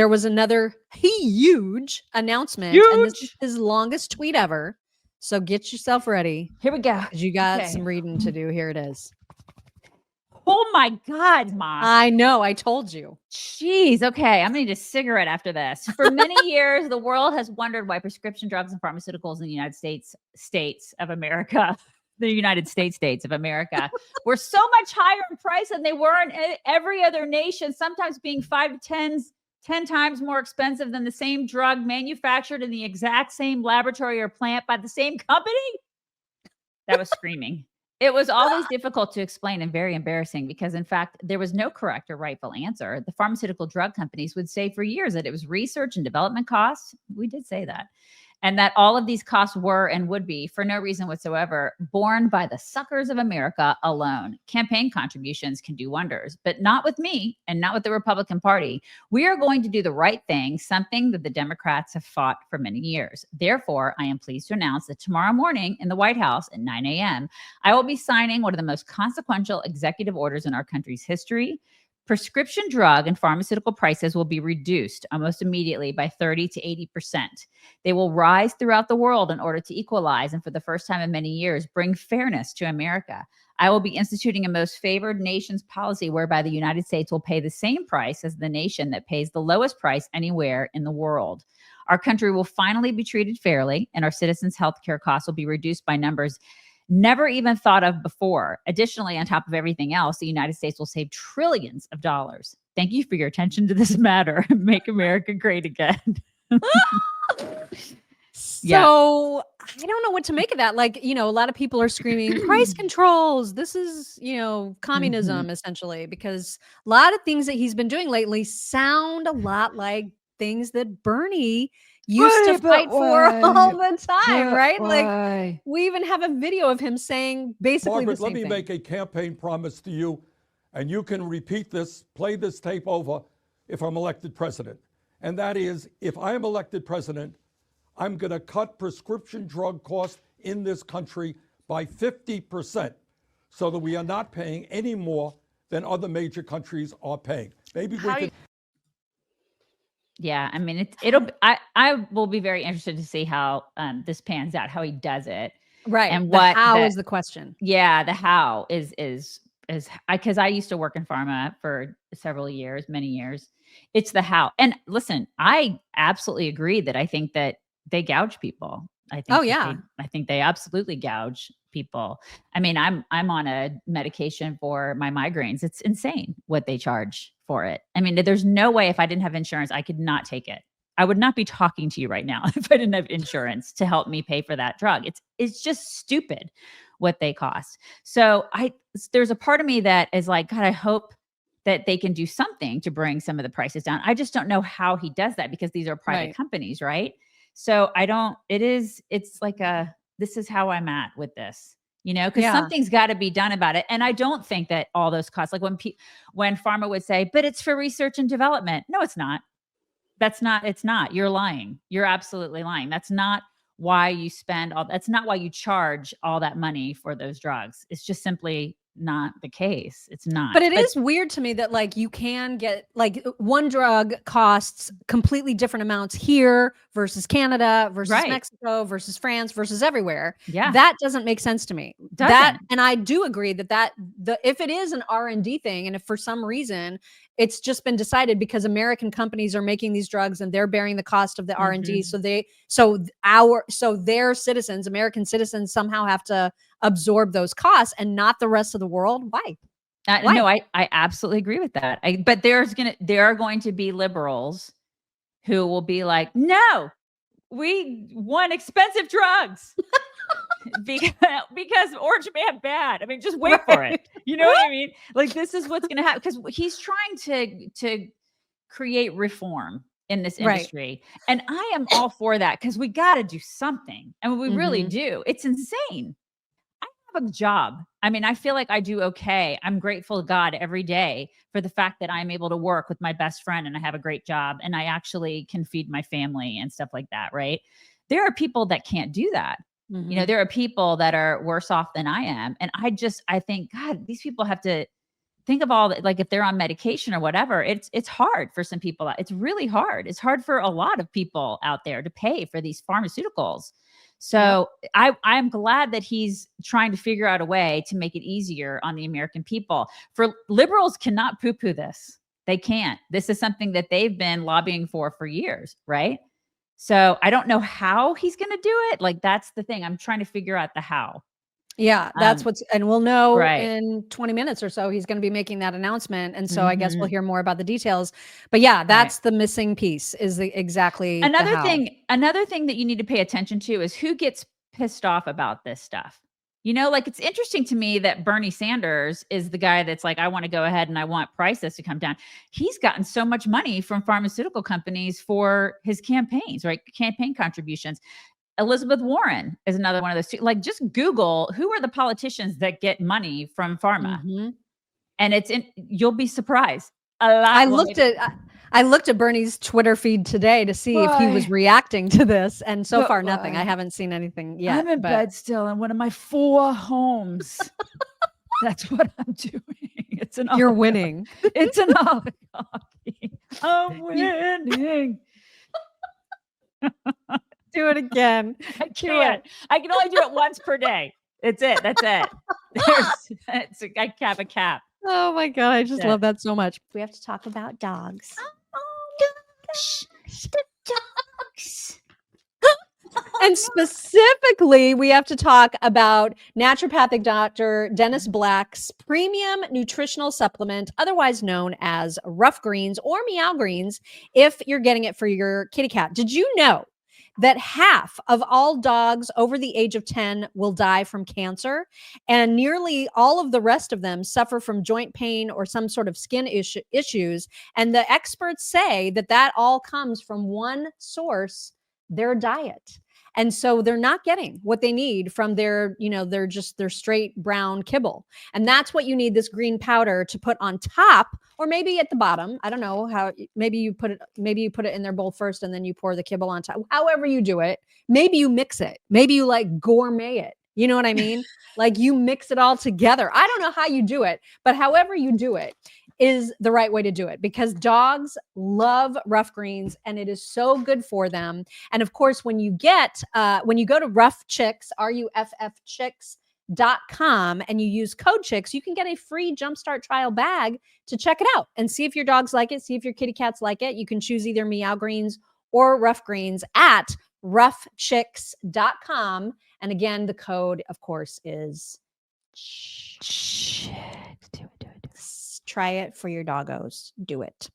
there was another huge announcement, and this is his longest tweet ever. So get yourself ready. Here we go. Because you got some reading to do. Here it is. Oh my God, Ma. I know. I told you. Jeez. Okay. I'm going to need a cigarette after this. For many years, the world has wondered why prescription drugs and pharmaceuticals in the United States of America, the United States of America, were so much higher in price than they were in every other nation, sometimes being 5 to 10 times more expensive than the same drug manufactured in the exact same laboratory or plant by the same company. That was screaming. It was always difficult to explain and very embarrassing because, in fact, there was no correct or rightful answer. The pharmaceutical drug companies would say for years that it was research and development costs. We did say that. And that all of these costs were and would be, for no reason whatsoever, borne by the suckers of America alone. Campaign contributions can do wonders, but not with me and not with the Republican Party. We are going to do the right thing, something that the Democrats have fought for many years. Therefore, I am pleased to announce that tomorrow morning in the White House at 9 a.m., I will be signing one of the most consequential executive orders in our country's history. Prescription drug and pharmaceutical prices will be reduced almost immediately by 30 to 80%. They will rise throughout the world in order to equalize and for the first time in many years, bring fairness to America. I will be instituting a most favored nations policy whereby the United States will pay the same price as the nation that pays the lowest price anywhere in the world. Our country will finally be treated fairly, and our citizens' healthcare costs will be reduced by numbers never even thought of before. Additionally, on top of everything else, the United States will save trillions of dollars. Thank you for your attention to this matter. Make America great again. So I don't know what to make of that. Like, a lot of people are screaming price controls. This is, communism essentially, because a lot of things that he's been doing lately sound a lot like things that Bernie used to fight for all the time, right? Like, we even have a video of him saying basically Margaret, the same let me thing. make a campaign promise to you, and you can repeat this, play this tape over if I'm elected president. And that is, if I am elected president, I'm going to cut prescription drug costs in this country by 50% so that we are not paying any more than other major countries are paying. Maybe we could. Yeah, I mean, I will be very interested to see how this pans out, how he does it. Right. And what how is the question. Yeah, the how is because I used to work in pharma for several years, many years. It's the how. And listen, I absolutely agree that I think that they gouge people. I think I think they absolutely gouge people. I mean, I'm on a medication for my migraines. It's insane what they charge for it. I mean, there's no way if I didn't have insurance, I could not take it. I would not be talking to you right now if I didn't have insurance to help me pay for that drug. It's just stupid what they cost. So there's a part of me that is like, God, I hope that they can do something to bring some of the prices down. I just don't know how he does that because these are private companies, right? So it's like this is how I'm at with this, because something's got to be done about it. And I don't think that all those costs, like when Pharma would say, but it's for research and development. No, it's not. It's not. You're lying. You're absolutely lying. That's not why you that's not why you charge all that money for those drugs. It's just simply not the case. It's not. But it is weird to me that like you can get like one drug costs completely different amounts here versus Canada versus Mexico versus France versus everywhere. Yeah. That doesn't make sense to me. And I do agree that if it is an R&D thing, and if for some reason it's just been decided because American companies are making these drugs and they're bearing the cost of the R&D, so their citizens, American citizens, somehow have to absorb those costs and not the rest of the world. Why? No, I absolutely agree with that. But there are going to be liberals who will be like, no, we want expensive drugs because Orange Man bad. I mean, just wait for it. You know what I mean? Like, this is what's going to happen because he's trying to create reform in this industry. And I am all for that because we got to do something. I mean, we really do. It's insane. A job. I mean, I feel like I do okay. I'm grateful to God every day for the fact that I'm able to work with my best friend and I have a great job and I actually can feed my family and stuff like that, right? There are people that can't do that. There are people that are worse off than I am. And I think, God, these people think of all that, like if they're on medication or whatever, it's hard for some people. It's really hard. It's hard for a lot of people out there to pay for these pharmaceuticals. So I'm glad that he's trying to figure out a way to make it easier on the American people. For liberals cannot poo-poo this. They can't. This is something that they've been lobbying for years, right? So I don't know how he's going to do it. Like, that's the thing. I'm trying to figure out the how. Yeah, that's and we'll know right. in 20 minutes or so. He's going to be making that announcement. And so I guess we'll Mhm. hear more about the details. But yeah, Right. that's the missing piece, is exactly the Another how. thing that you need to pay attention to is who gets pissed off about this stuff. You know, like, it's interesting to me that Bernie Sanders is the guy that's like, I want to go ahead and I want prices to come down. He's gotten so much money from pharmaceutical companies for his campaigns, right? Campaign contributions. Elizabeth Warren is another one of those two. Like, just Google who are the politicians that get money from pharma, Mhm. and you'll be surprised. A lot. I looked at Bernie's Twitter feed today to see if he was reacting to this, and so far nothing. I haven't seen anything yet. I'm in bed still in one of my 4 homes. That's what I'm doing. It's an You're winning. It's an oligarchy. I'm winning. Do it again. I can't. I can only do it once per day. It's it. That's it. I have a cap. Oh my God. I just love that so much. We have to talk about dogs. Dogs. And specifically, we have to talk about naturopathic doctor Dennis Black's premium nutritional supplement, otherwise known as Rough Greens or Meow Greens, if you're getting it for your kitty cat. Did you know that half of all dogs over the age of 10 will die from cancer, and nearly all of the rest of them suffer from joint pain or some sort of skin issues? And the experts say that that all comes from one source: their diet. And so they're not getting what they need from their straight brown kibble. And that's what you need this green powder to put on top, or maybe at the bottom. I don't know how. Maybe you put it in their bowl first and then you pour the kibble on top. However you do it. Maybe you mix it. Maybe you like gourmet it. You know what I mean? Like, you mix it all together. I don't know how you do it, but however you do it is the right way to do it, because dogs love Rough Greens and it is so good for them. And of course, when you go to Rough Chicks, RUFF Chicks.com, and you use code Chicks, you can get a free Jumpstart trial bag to check it out and see if your dogs like it, see if your kitty cats like it. You can choose either Meow Greens or Rough Greens at roughchicks.com. And again, the code, of course, is Chicks. Do it. Try it for your doggos. Do it.